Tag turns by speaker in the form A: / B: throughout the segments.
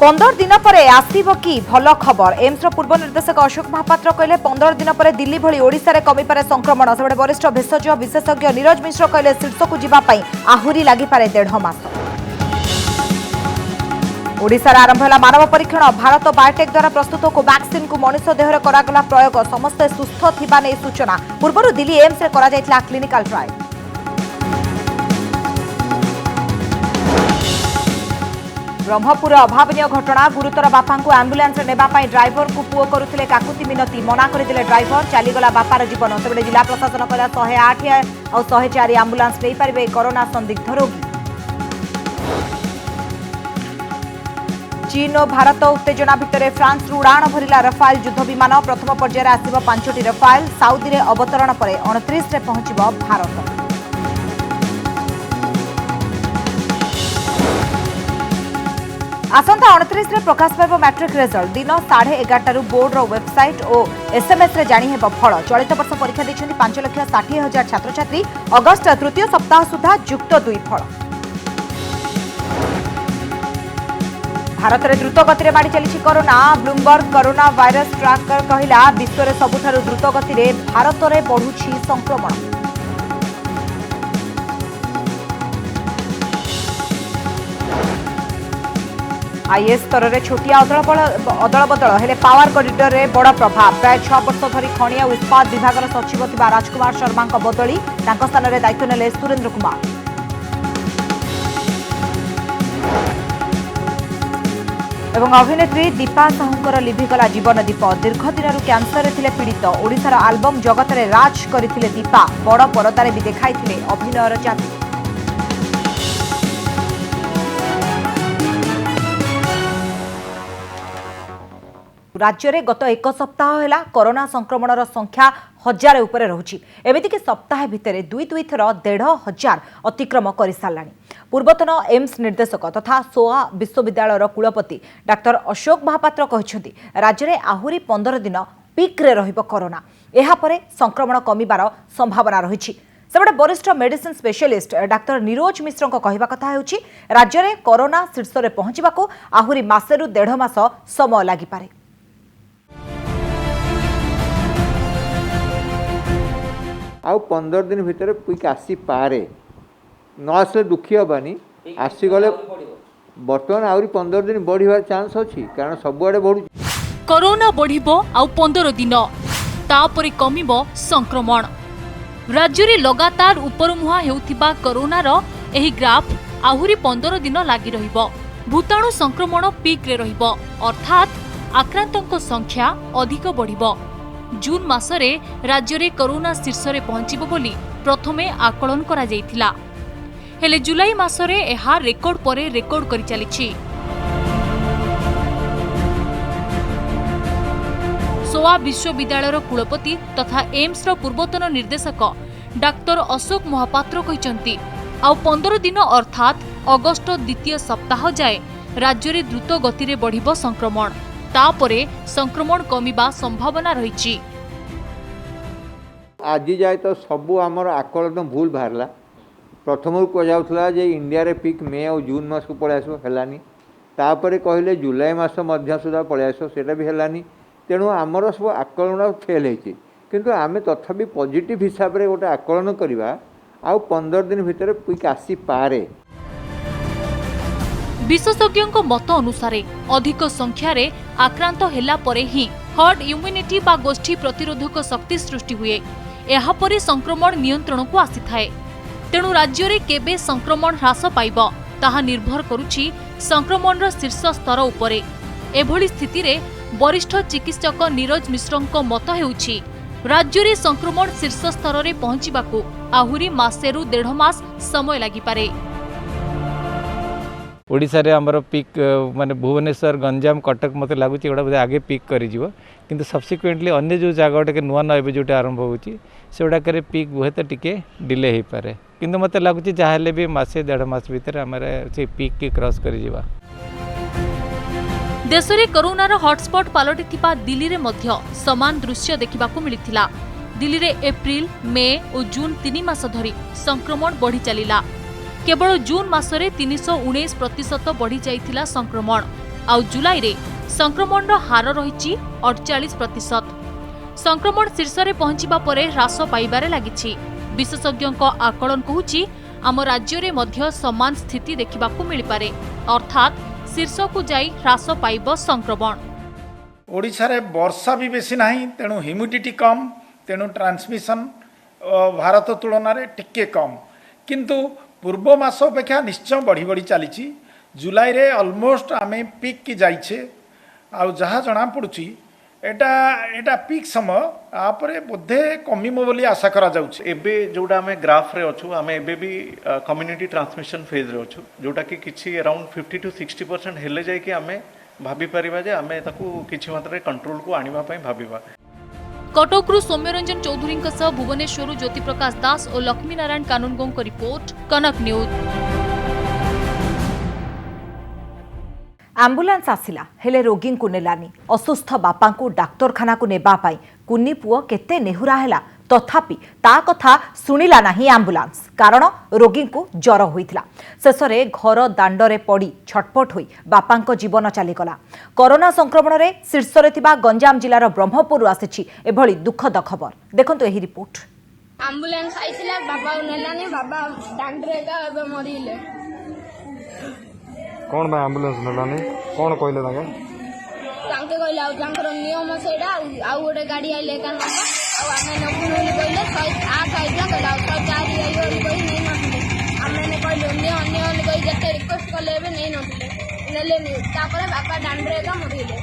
A: 15 दिन पर आसब कि भल खबर एम्स पूर्व निर्देशक अशोक महापात्र कहले 15 दिन पर दिल्ली भली ओडिशा रे कमिपारे संक्रमण से वरिष्ठ भेषज विशेषज्ञ नीरज मिश्र कहले शीर्ष को जीवाई आहुरी लगिपारे 1.5 मास। ओडिशा आरंभ है मानव परीक्षण भारत बायोटेक द्वारा प्रस्तुत कोवैक्सीन को मनुष्य देहरे करागला प्रयोग समस्ते सुस्थ थिबा नै सूचना पूर्व दिल्ली एम्स रे करा जायतिला क्लिनिकल ट्रायल। ब्रह्मपुर अभावनीय घटना गुरुतर बापा को आंबुलांस नेबापाई ड्राइवर को पुओ करुथिले काकुति मिनती मना करदिले ड्राइवर चलीगला बापार जीवन सेबडे जिला प्रशासन कहला 108 और 104 आंबुलांस नै पारिबे कोरोना संदिग्ध रोगी। चीन और भारत उत्तेजना भितर फ्रांस उड़ाण भरिला रफाल युद्ध विमान प्रथम पर्यायर आसिब 5टी रफाल साउदी रे अवतरण पर 29 रे पहुंचिब भारत। आसंता 29 रे प्रकाश पाइब मैट्रिक रिजल्ट दिन 11:30 बोर्ड वेबसाइट और एसएमएस रे जानी हेब फल। चलित वर्ष परीक्षा दैछन्ती 5,60,000 छात्र छात्री अगस्त तृतीय सप्ताह सुधा युक्त 2 फल। भारत में द्रुत गति में माड़ी चली corona Bloomberg corona virus tracker कहला विश्व में सबुठारु द्रुत गति में भारत में बढ़ुछि संक्रमण। आईएएस स्तर में छोटिया अदल बदल हेले पावर कॉरिडोर में बड़ प्रभाव प्राय 6 वर्ष धरी खनि और इस्पात विभाग सचिव थिबा राजकुमार शर्मा बदली स्थान में दायित्व नेले सुरेंद्र कुमार। एवं अभिनेत्री दीपा साहूकर लिभिगला जीवन दीप दीर्घ दिन कैंसर थिले पीड़ित ओडिशार आल्बम जगत में राज करथिले दीपा बड़ परदारे भी देखाइथिले अभिनयर जादू। राज्य में गत एक सप्ताह है कोरोना संक्रमण संख्या 1000 उपरे रहुछि एमितिक सप्ताह भितर 2 थर 1,500 अतिक्रम कर सारा। पूर्वतन एम्स निर्देशक तथा सोआ विश्वविद्यालय कुलपति डाक्टर अशोक महापात्र कहते राज्य में आहुरी 15 दिन पिक्रे रहिबो कोरोना एहापरे संक्रमण कमिबार संभावना रही। सेबडे वरिष्ठ मेडिसिन स्पेशलिस्ट डाक्टर नीरज मिश्र कहवा कथा हेउछि राज्य में कोरोना शीर्ष में पहुंचबाको आहुरी मासेरु 1.5 मास समय लागिपारे।
B: आउ 15 दिन भितर पिक आसी पारे न आसले दुखी हबानी आसीगले बर्तमान आउरी 15 दिन बढ़िबार चांस अछि कारण सबुआडे बढ़ु
C: कोरोना बढ़िबो आउ 15 दिन तापरे कमिबो संक्रमण। राज्य रे लगातार उपरमुहा हेउथिबा कोरोनार एही ग्राफ आहुरी 15 दिन लागि रहिबो भूताणु संक्रमण पीक रे रहिबो अर्थात आक्रांतक संख्या अधिक बढ़िबो। जून मासरे राज्य में कोरोना शीर्ष में पहुंचब बोली प्रथमे आकलन करा जायथिला हेले जुलाई मासरे एहा रेकर्ड परे रेकर्ड करि चलिछि। सोआ विश्वविद्यालय कुलपति तथा एम्स पूर्वतन निर्देशक डाक्टर अशोक महापात्र कहिसंती आउ 15 दिन अर्थात अगस्त द्वितीय सप्ताह जाए राज्य में द्रुत गति में बढ़िबो संक्रमण तापरे संक्रमण कमिबा संभावना रही।
B: आज जाए तो सबू आमर आकलन भूल बाहरला प्रथम कहुला जे इंडिया रे पिक मे और जून मास को पलि आसो हेलानी तापरे कहले जुलाई मास मध्य सुधा पलि आसो सेटा भी हेलानी तेणु आमर सब आकलन फेल होती किंतु आमे तथापि पॉजिटिव हिसाब रे गोटे आकलन करवा आउ 15 दिन भितर पिक आसी पारे।
C: विशेषज्ञों मत अनुसार अधिक संख्यार आक्रांत हेला परे ही हर्ड इम्यूनिटी बा गोष्ठी प्रतिरोधक शक्ति सृष्टि हुए एहापरे संक्रमण नियंत्रण को आसी थाए। तेणु राज्य में केबे संक्रमण ह्रास पाइब ताहा निर्भर करुछि संक्रमणर शीर्ष स्तर उपरे। एभली स्थिति रे वरिष्ठ चिकित्सक नीरज मिश्रଙ୍କ मत हेउछि राज्य में संक्रमण शीर्ष स्तर रे पहुंचिबाकू आहुरी मासेरु 1.5 मास समय लागि पारे।
D: ओडिशा रे हमर पिक माने भुवनेश्वर गंजाम कटक मते लागुची एडा बोधे आगे पिक करि जिवो किंतु सब्सिक्वेंटली अन्य जो जगह के नुआ न एबे जोटे आरंभ होउची सेडा करे पिक बहुत टिके डिले हे पारे किंतु मते लागुची जाहले भी मासे 1.5 मास भीतर हमर से पिक के क्रॉस करि जिवा।
C: देश रे कोरोनार हॉटस्पॉट पालटिथिबा दिल्ली रे मध्य समान दृश्य देखिबाकू मिलिथिला। दिल्ली रे एप्रिल मे और जून 3 मास धरी संक्रमण बढ़ी चलिला केवल जून मासरे 319% बढ़ी जाइथिला संक्रमण आउ जुलाई रे संक्रमण हार रही 48%। संक्रमण शीर्ष रे पहुंचीबा परे ह्रास पाइबारे लागिछि। विशेषज्ञों आकलन कहूछि आम राज्य रे मध्य समान स्थिति देखिबाकू मिल पारे, अर्थात शीर्ष को जाई ह्रास पाइब संक्रमण।
E: ओडिशा रे वर्षा भी बेसी नाही, तेणु ह्यूमिडिटी कम, तेणु ट्रांसमिशन भारत तुलन में टिके कम, किंतु पूर्व मास अपेक्षा निश्चय बढ़ी बढ़ी चली। जुलाई रे ऑलमोस्ट आमे पीक की जाइछे, आ जहाँ जना पड़ुची एटा पीक समय आपरे बोधे कमिमो बोली आशा करा जाउछे।
F: एबे जोड़ा आमे ग्राफ रे अछु, आमे एबे भी कम्युनिटी ट्रांसमिशन फेज रे अछु, जोटा कि किछि अराउंड 50 to 60% हेले जाय कि आमे भाबी परिबा जे आमे ताकू किछि मात्रा रे कंट्रोल को आनिबा पई भाबिबा।
C: कटकरू सौम्यरंजन चौधुरी भुवनेश्वर ज्योति प्रकाश दास और लक्ष्मी नारायण कानूनगो रिपोर्ट, कनक न्यूज।
A: आंबुलांस आसिला हेले रोगी को नेलानी। असुस्थ बापा को डाक्तरखाना को नेबा पाई कुन्नी पुओ केते नेहुरा हेला, तथापि ता कथा सुनिला नाही आंबुलांस। कारण रोगी को जर होइथिला। शेषरे घर दांडरे पड़ी छटपट होई बापांको जीवन चलीगला। कोरोना संक्रमण रे शीर्ष रे थिबा गंजाम जिलार ब्रह्मपुर आसिछि एभली दुखद खबर। देखंतु एही रिपोर्ट।
G: आंबुलांस आइसिला, बाबा नेलानी, बाबा दांडरे का एबे मरिले।
H: कौन भाई एम्बुलेंस नेलानी कौन कहले
G: तांके कहले आ तांकर नियम सेडा आ गोटे गाड़ी आइले का नंबर आ आमे नकुन कहले 108 आइला कहला 104 आइयो कहि नै नथिले। आमे ने कहले अन्य कहि जते रिक्वेस्ट करले एबे नै नथिले नेले नै। तापर बापा दांडरे का मरिले।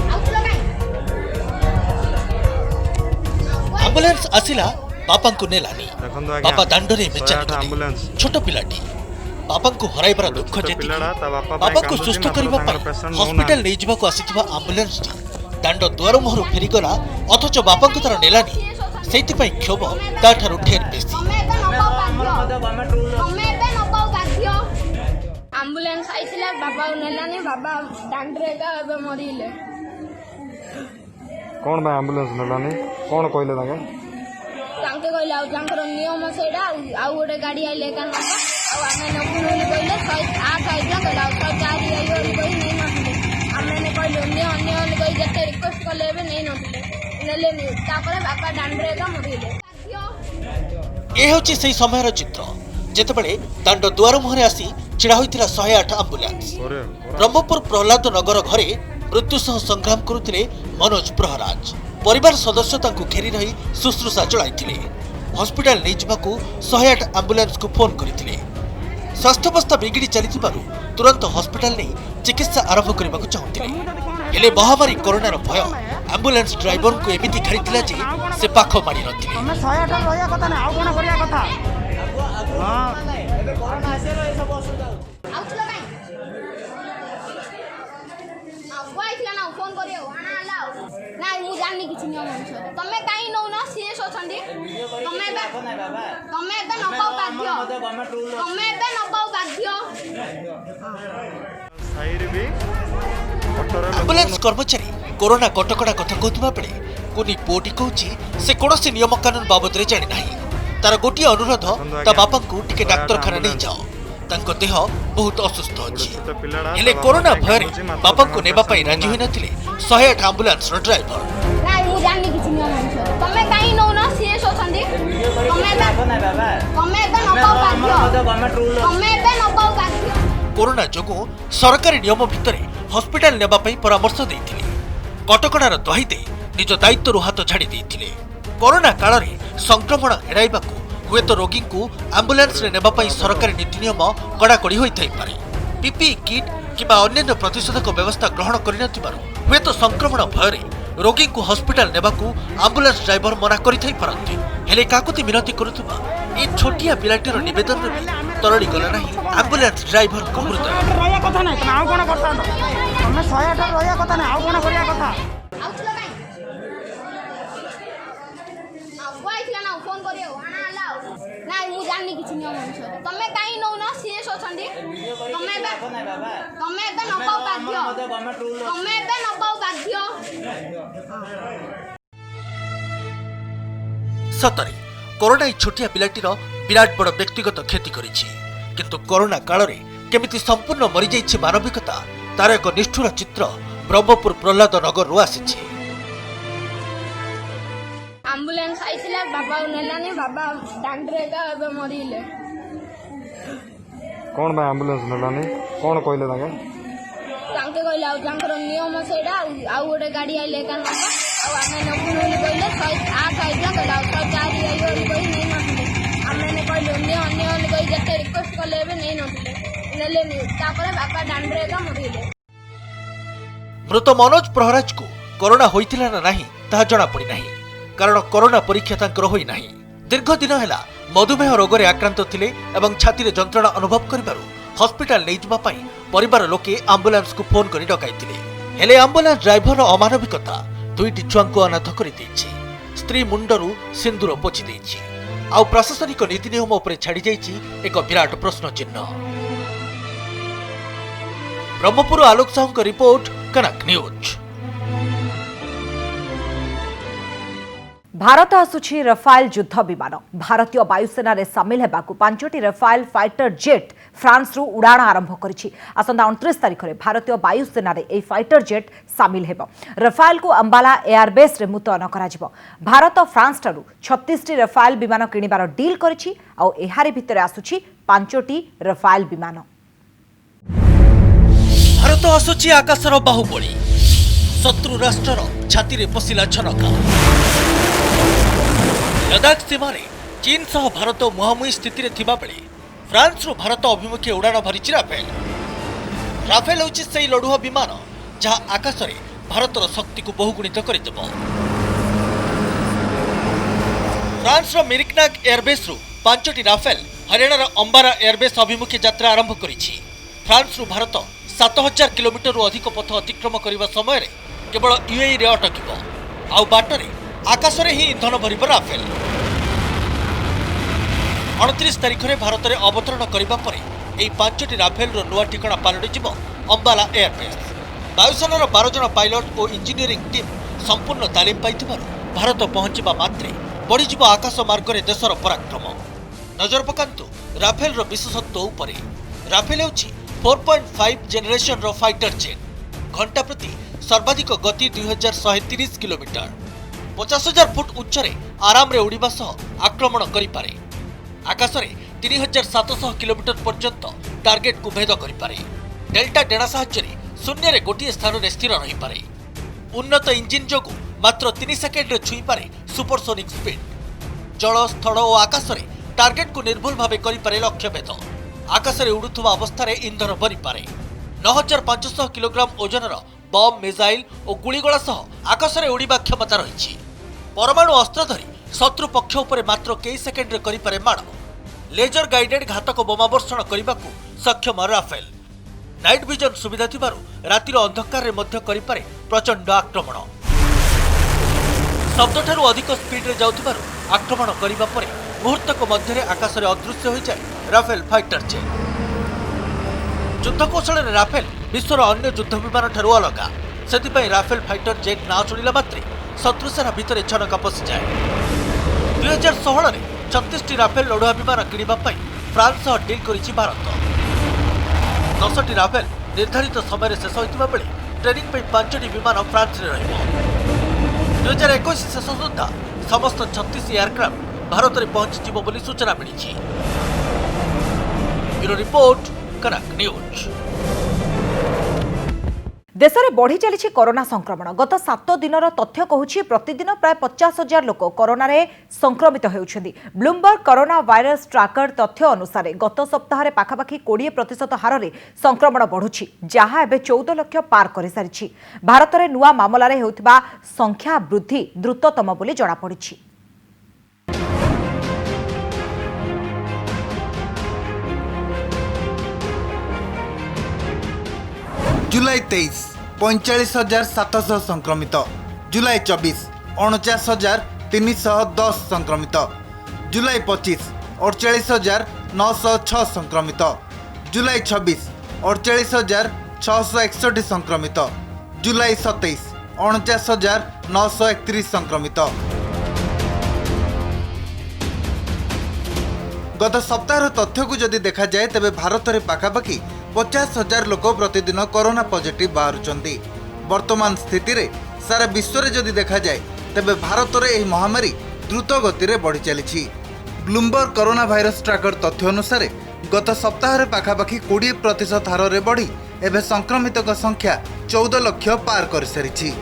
G: आउतला काई
I: एम्बुलेंस आसिला, बापा को नेलानी। बापा दांडरे बेचारी
H: एम्बुलेंस
I: छोट पिलाटी बापा को हराइबार दुख जेति बापा को सुस्थ करबा पई हॉस्पिटल नै जिबा को आसीथिबा एम्बुलेंस दांड द्वार मोहर फेरी गला, अथच बापा को तार नेलानी। सेति पई क्षोभ ता ठारू ढेर बेसी।
G: एम्बुलेंस आइसिला, बाबा नेलानी, बाबा दांडरे का एबे मरिले।
H: कौन भाई एम्बुलेंस नेलानी कौन कहले
G: तांके कहले आ तांकर नियम सेडा आ गोटे गाड़ी आइले का नंबर आ आमे नकुन कहले 108 आइला कहला 104 आइयो कहि नै नथिले। आमे ने कहले अन्य कहि जते रिक्वेस्ट करले एबे नै नथिले नेले नै। तापर बापा दांडरे का मरिले।
I: ए होची सेही समयर चित्र जेतेबेले दांड द्वार मोहरे आसी छिड़ा होइतिला 108 एम्बुलेंस। ब्रह्मपुर प्रहलाद नगर घरे मृत्यु सह संग्राम करुथिले मनोज प्रहराज। परिवार सदस्य तांको घेरी रही शुश्रूषा चलाइथिले। हॉस्पिटल नै जिबाकू 108 एम्बुलेंस को फोन करिथिले। स्वास्थ्यावस्था बिगिड़ी चलीथिबारु तुरंत हॉस्पिटल नै चिकित्सा आरंभ करबाकू चाहुथिले। हेले महामारी कोरोनार भय एम्बुलेंस ड्राइवर को एमिति घाड़ीथिला जे से पाख मारी नथिले।
J: हमें 108 रोया कथा नै आउ कोन करिया कथा। हां
G: आउतला काई आइला ना फोन करियो आना लाओ ना मु जाननी किछि नियम अनुसार तमे काई नौ ना सीएस अछंदी तमे बे न पाउ बाध्य तमे बे न पाउ बाध्य।
H: साइड भी
I: एम्बुलेंस कर्मचारी कोरोना कटकड़ा कथा कहतुबा बेले कोनी पोटी कहूची से कोनोसी नियम कानून बाबद रे जानि नाही। तार गोटिए अनुरोध ता बापा को टिके डाक्तरखाना नै जाओ, तांको देह बहुत असुस्थ अछि। हेले कोरोना भय रे बापा को नेबा पई राजी होई नथिले 108 एम्बुलेंस रो ड्राइवर।
G: ना मु जाननी किछि नियम अनुसार तमे काई नौ ना सीएस अछंदी तमे बे न पाउ बाध्य।
I: कोरोना जोगु सरकारी नियम भितरे हॉस्पिटल नेबा पई परामर्श देथिले। कटकड़ार दही दे निज दायित्व हाथ छाड़ी देथिले। कोरोना काल रे संक्रमण एड़ाइबाकू हुए तो रोगी को एम्बुलेंस रे नेबा पई सरकारी नीति नियम कड़ाकड़ी होई थाई पारे। पीपीई किट किबा अन्य प्रतिषेधक व्यवस्था ग्रहण करि नथिबारु हुए तो संक्रमण भय रे रोगी को हॉस्पिटल नेबाकू एम्बुलेंस ड्राइवर मना करि थाई पारंती। हेले काकुति मिनती करुथुबा ए छोटिया पिलाटीर निवेदन रे तरड़ी गला नाही एम्बुलेंस ड्राइवर को हृदय।
J: रोया कथा नै तमे आउ कोन करता हमें 108 रोया कथा नै आउ कोन करिया कथा।
G: आउतला काई आइला ना फोन करियो आना लाओ ना मु जाननी किछि नियम अनुसार तमे काई नौ ना सीएस अछंदी तमे बे न पाउ बाध्य।
I: सतरे कोरोना छोटिया पिलाटीर विराट बड़ व्यक्तिगत क्षति करिछि, किंतु कोरोना काल रे केमिति संपूर्ण मरि जाइछि मानविकता तार एक निष्ठुर चित्र ब्रह्मपुर प्रहलाद नगर आसी।
G: आम्बुलेंस आइथिला बाबा नेलानी बाबा डांडरे का एबे मरिले।
H: कौन भाई एम्बुलेंस नेलानी कौन कहले
G: तांके कहले आ तांकर नियम सेडा आ गोटे गाड़ी आइले का नंबर आ आमे नकुनोली कहले 108 आइला कहला 104 आइयो कहि नै नथिले आमे ने कहले अन्य कहि जते रिक्वेस्ट करले एबे नै नथिले नेले नि तापर बाबा डांडरे का मरिले।
I: मृत मनोज प्रहराज को कोरोना होइतिला ना नाही ता जणा पड़ी नाही, कारण कोरोना परीक्षा तांकर होई नाही। दीर्घ दिन हैला मधुमेह रोग रे आक्रांत थिले एवं छाती रे जंत्रणा अनुभव करिबारु हॉस्पिटल नै जिबा पई परिवार लोके एम्बुलेंस को फोन करि डकाइतिले। हेले एम्बुलेंस ड्राइवर अमानविकता दुईटी छुआंको अनाथ करि दैछि। स्त्री मुंडरू सिंदूर पोछि दैछि। आ प्रशासनिक नीति नियम उपरे छाड़ी जाइछि एक विराट प्रश्न चिन्ह। ब्रह्मपुर आलोक साहू रिपोर्ट, कनक न्यूज।
A: भारत आसुछि रफाल युद्ध विमान। भारतीय वायुसेना रे सामिल हेबाकु 5टी रफाल फाइटर जेट फ्रांस रु उड़ाण आरंभ करिछि। आसंता 29 तारिख रे भारतीय वायुसेना रे ए फाइटर जेट सामिल हेबो। रफाल को अंबाला एयरबेस रे मुतयन कराजिबो। भारत फ्रांस ठारु 36टी रफाल विमान किनिबार डील करिछि आ एहारे भितरे आसुछि 5टी रफाल विमान।
I: भारत आसुछि आकाशर बाहुबली। शत्रु राष्ट्रर छाती रे पसिला छनका। लद्दाख सीमारे चीन सह भारत मुहांमुही स्थिति थिबा बेले फ्रांस रु भारत अभिमुखी उड़ाण भरिछि राफेल। राफेल होछि सेही लड़ुआ विमान जहा आकाश रे भारतर शक्ति को बहुगुणित करिदेब। फ्रांस रो मेरिग्नाक एयरबेस रु 5टी राफेल हरियाणार अंबारा एयरबेस अभिमुखी यात्रा आरंभ करिछि। फ्रांस रु भारत 7000 किलोमीटर रु अधिक पथ अतिक्रम करने समय रे केवल यूएई रे अटकिब। आउ बाटरे आकाश रे ही इंधन भरिब राफेल। 29 तारिख रे भारत रे अवतरण करिबा परे एई 5टी राफेल रो नुआ ठिकाना पालटि जिवो अंबाला एयरबेस। वायुसेनार 12 जन पायलट और इंजीनियरिंग टीम संपूर्ण तालीम पाइथिबारु भारत पहुंचीबा मात्रे बढ़िजिवो आकाश मार्ग रे देशर पराक्रम। नजर पकांतु राफेल रो विशेषत्व उपरे। राफेल हेउछि 4.5 जेनेरेशन रो फाइटर जेट। घंटा प्रति सर्वाधिक गति 2130 किलोमीटर। 50,000 फुट उच्चरे आराम रे उड़ीबा सह आक्रमण करि पारे। आकाश रे 3700 किलोमीटर पर्यंत टार्गेट को भेद करि पारे। डेल्टा डेणा साहाय्य रे शून्य रे गोटिए स्थान रे स्थिर रहि पारे। उन्नत इंजिन जोगु मात्र 3 सेकेंड रे छुई पारे सुपरसोनिक स्पीड। जल स्थल और आकाश रे टार्गेट को निर्भुल भावे करि पारे लक्ष्य भेद। आकाश रे उड़ुथुवा अवस्था रे इंधन भरि पारे। 9500 किलोग्राम ओजनर बम, मिसाइल और गुड़ीगोला सह आकाश रे उड़ीबा क्षमता रही। परमाणु अस्त्र धरी शत्रु पक्ष उपरे मात्र कई सेकेंड रे करि पारे माड़। लेजर गाइडेड घातक बोमा वर्षण करने सक्षम राफेल। नाइट विजन सुविधा थिबारु रातिर अंधकार रे मध्य करि पारे प्रचंड आक्रमण। शब्द ठारू अधिक स्पीड रे जाउथिबारु आक्रमण करिबा परे मुहूर्तक मध्य रे आकाश रे अदृश्य होई जाय राफेल फाइटर जेट। युद्ध कौशल रे राफेल विश्वर अन्य युद्ध विमान ठारू अलगा। सेतिपई राफेल फाइटर जेट ना शुणिला मात्रे शत्रु सेना भितर छनका पशि जाए। 2016 रे 36टी राफेल लड़ुआ विमान किनिबा पई फ्रांस सह डील करिछि भारत। 10टी राफेल निर्धारित समय रे शेष होइतिबा बेले ट्रेनिंग पई 5टी विमान फ्रांस रे रहिबो। 2021 शेष सुद्धा समस्त 36 एयरक्राफ्ट भारत रे पहुंचिजिबो बोली सूचना मिलिछि। ब्यूरो रिपोर्ट, कनक न्यूज।
A: देश में बढ़ी चली कोरोना संक्रमण। गत 7 दिनर तथ्य कहूछि प्रतिदिन प्राय 50,000 लोक कोरोना रे संक्रमित होउछन्ति। ब्लूमबर्ग कोरोना वायरस ट्राकर तथ्य अनुसार गत सप्ताह रे पाखापाखि 20% हार रे संक्रमण बढ़ुछि, जहाँ एबे 14 लाख पार कर सारिछि। भारत रे नुआ मामला रे हेउथिबा संख्या वृद्धि द्रुततम बोली जणा पड़िछि।
K: जुलाई 23 45,700 संक्रमित। जुलाई 24 49,310 संक्रमित। जुलाई 25 48,906 संक्रमित। जुलाई 26 48,661 संक्रमित। जुलाई 27 49,931 संक्रमित। गत सप्ताह तथ्य को जदि देखा जाए तेबे भारत में पाखापाखि 50,000 लोक प्रतिदिन कोरोना पॉजिटिव बाहरुचंती। वर्तमान स्थिति रे सारा विश्व रे जदि देखा जाए तेबे भारत रे एही महामारी द्रुत गति रे बढ़ी चली। ब्लूमबर्ग कोरोना भाइरस ट्रैकर तथ्य अनुसार गत सप्ताह रे पाखापाखि 20% हार रे बढ़ी एबे संक्रमित संख्या 14 लाख पार कर सारी।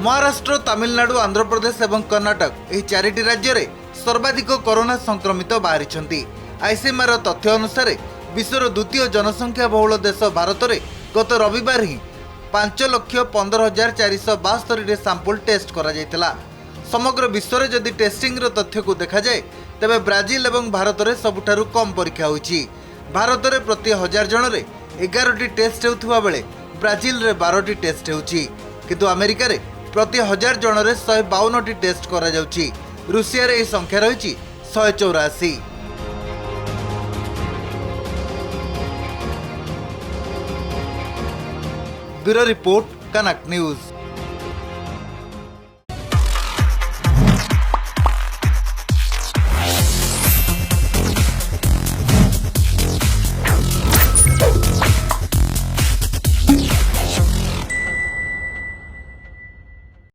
K: महाराष्ट्र, तमिलनाडु, आंध्र प्रदेश एवं कर्नाटक यह 4टी राज्य में सर्वाधिक कोरोना संक्रमित बाहरी। आईसीएमआर तथ्य अनुसार विश्वर द्वितीय जनसंख्या बहुल देश भारत में गत रविवार ही 5,15,472 सैंपल टेस्ट करा जायतिला। समग्र विश्व में जदि टेस्टिंग तथ्य को देखा जाए तेबे ब्राजिल एवं भारत में सबुठारु कम परीक्षा होईछि। भारत में प्रति 1000 जन रे 11टी टेस्ट होउथुवा बेले ब्राजिल रे 12टी टेस्ट होउछि, किंतु अमेरिका रे प्रति 1000 जन रे 152टी टेस्ट करा जाउछि। रूसिया रे एही संख्या रहिछि 184। ब्यूरो रिपोर्ट, कनक न्यूज।